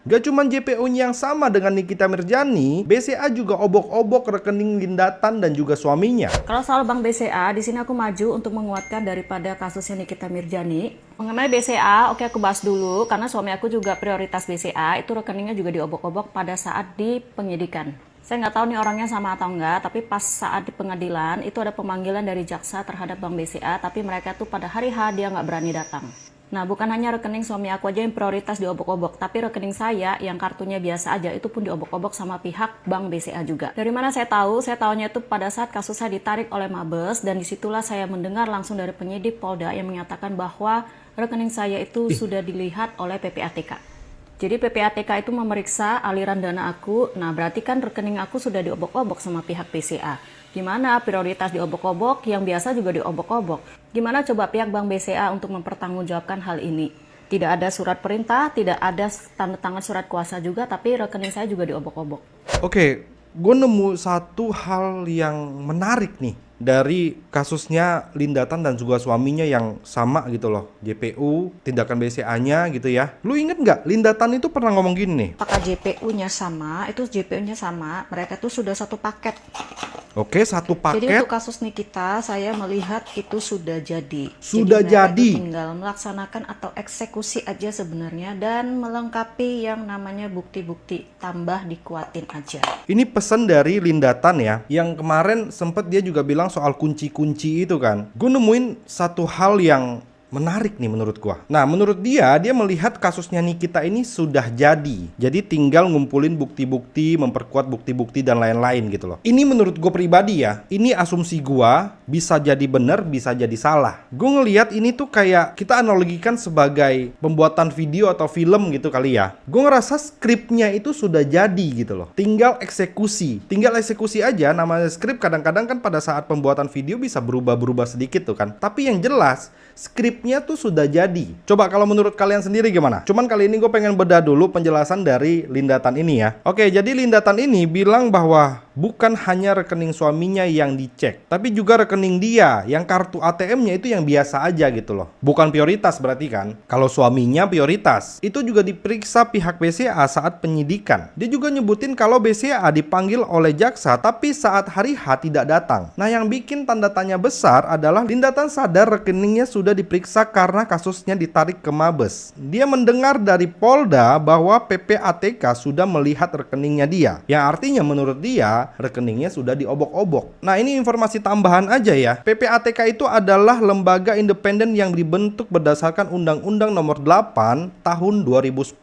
Gak cuma JPO-nya yang sama dengan Nikita Mirzani, BCA juga obok-obok rekening Lindatan dan juga suaminya. Kalau soal Bank BCA, di sini aku maju untuk menguatkan daripada kasusnya Nikita Mirzani. Mengenai BCA, oke aku bahas dulu karena suami aku juga prioritas BCA, itu rekeningnya juga diobok-obok pada saat di penyidikan. Saya nggak tahu nih orangnya sama atau enggak, tapi pas saat di pengadilan itu ada pemanggilan dari jaksa terhadap Bank BCA, tapi mereka tuh pada hari H dia nggak berani datang. Nah, bukan hanya rekening suami aku aja yang prioritas diobok-obok, tapi rekening saya yang kartunya biasa aja itu pun diobok-obok sama pihak Bank BCA juga. Dari mana saya tahu? Saya tahunya itu pada saat kasus saya ditarik oleh Mabes, dan disitulah saya mendengar langsung dari penyidik Polda yang menyatakan bahwa rekening saya itu sudah dilihat oleh PPATK. Jadi PPATK itu memeriksa aliran dana aku, nah berarti kan rekening aku sudah diobok-obok sama pihak BCA. Gimana prioritas diobok-obok, yang biasa juga diobok-obok. Gimana coba pihak Bank BCA untuk mempertanggungjawabkan hal ini? Tidak ada surat perintah, tidak ada tanda tangan surat kuasa juga, tapi rekening saya juga diobok-obok. Oke, gue nemu satu hal yang menarik nih dari kasusnya Lindatan dan juga suaminya yang sama gitu loh. JPU, tindakan BCA-nya gitu ya. Lu inget nggak Lindatan itu pernah ngomong gini nih? Apakah JPU-nya sama? Itu JPU-nya sama, mereka tuh sudah satu paket. Oke, satu Jadi paket. untuk kasus Nikita, saya melihat itu sudah jadi. Sudah mereka jadi. itu tinggal melaksanakan atau eksekusi aja sebenarnya dan melengkapi yang namanya bukti-bukti, tambah dikuatin aja. Ini pesan dari Lindatan ya, yang kemarin sempet dia juga bilang soal kunci-kunci itu kan. Gue nemuin satu hal yang menarik nih menurut gua. Nah, menurut dia melihat kasusnya Nikita ini sudah jadi. Jadi tinggal ngumpulin bukti-bukti, memperkuat bukti-bukti dan lain-lain gitu loh. Ini menurut gua pribadi ya, ini asumsi gua, bisa jadi benar, bisa jadi salah. Gua ngelihat ini tuh kayak kita analogikan sebagai pembuatan video atau film gitu kali ya. Gua ngerasa skripnya itu sudah jadi gitu loh. Tinggal eksekusi. Tinggal eksekusi aja, namanya skrip kadang-kadang kan pada saat pembuatan video bisa berubah-berubah sedikit tuh kan. Tapi yang jelas, skripnya tuh sudah jadi. Coba kalau menurut kalian sendiri gimana? Cuman kali ini gue pengen bedah dulu penjelasan dari Lindatan ini ya. Oke, jadi Lindatan ini bilang bahwa bukan hanya rekening suaminya yang dicek, tapi juga rekening dia yang kartu ATM-nya itu yang biasa aja gitu loh. Bukan prioritas berarti kan? Kalau suaminya prioritas. Itu juga diperiksa pihak BCA saat penyidikan. Dia juga nyebutin kalau BCA dipanggil oleh jaksa tapi saat hari H tidak datang. Nah, yang bikin tanda tanya besar adalah Lindatan sadar rekeningnya sudah diperiksa karena kasusnya ditarik ke Mabes. Dia mendengar dari Polda bahwa PPATK sudah melihat rekeningnya dia. Yang artinya menurut dia, rekeningnya sudah diobok-obok. Nah, ini informasi tambahan aja ya. PPATK itu adalah lembaga independen yang dibentuk berdasarkan Undang-Undang Nomor 8 Tahun 2010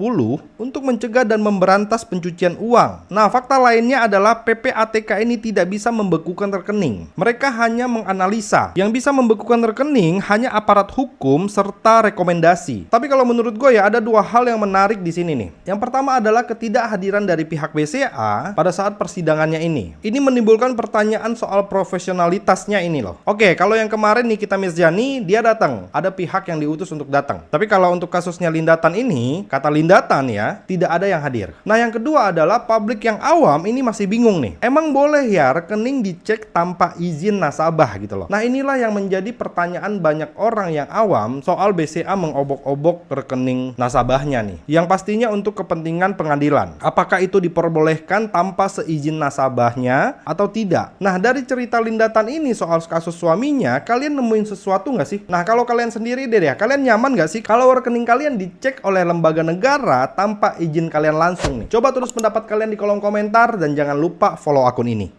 untuk mencegah dan memberantas pencucian uang. Nah, fakta lainnya adalah PPATK ini tidak bisa membekukan rekening. Mereka hanya menganalisa. Yang bisa membekukan rekening hanya aparat hukum serta rekomendasi. Tapi kalau menurut gue ya ada dua hal yang menarik di sini nih. Yang pertama adalah ketidakhadiran dari pihak BCA pada saat persidangannya ini. Ini menimbulkan pertanyaan soal profesionalitasnya ini loh. Oke, kalau yang kemarin Nikita Mirzani dia datang, ada pihak yang diutus untuk datang. Tapi kalau untuk kasusnya Lindatan ini, kata Lindatan ya, tidak ada yang hadir. Nah, yang kedua adalah publik yang awam ini masih bingung nih. Emang boleh ya rekening dicek tanpa izin nasabah gitu loh. Nah, inilah yang menjadi pertanyaan banyak orang yang awam soal BCA mengobok-obok rekening nasabahnya nih. Yang pastinya untuk kepentingan pengadilan. Apakah itu diperbolehkan tanpa seizin nasabahnya atau tidak? Nah, dari cerita Lindatan ini soal kasus suaminya, kalian nemuin sesuatu nggak sih? Nah, kalau kalian sendiri deh ya, kalian nyaman nggak sih kalau rekening kalian dicek oleh lembaga negara tanpa izin kalian langsung nih? Coba tulis pendapat kalian di kolom komentar dan jangan lupa follow akun ini.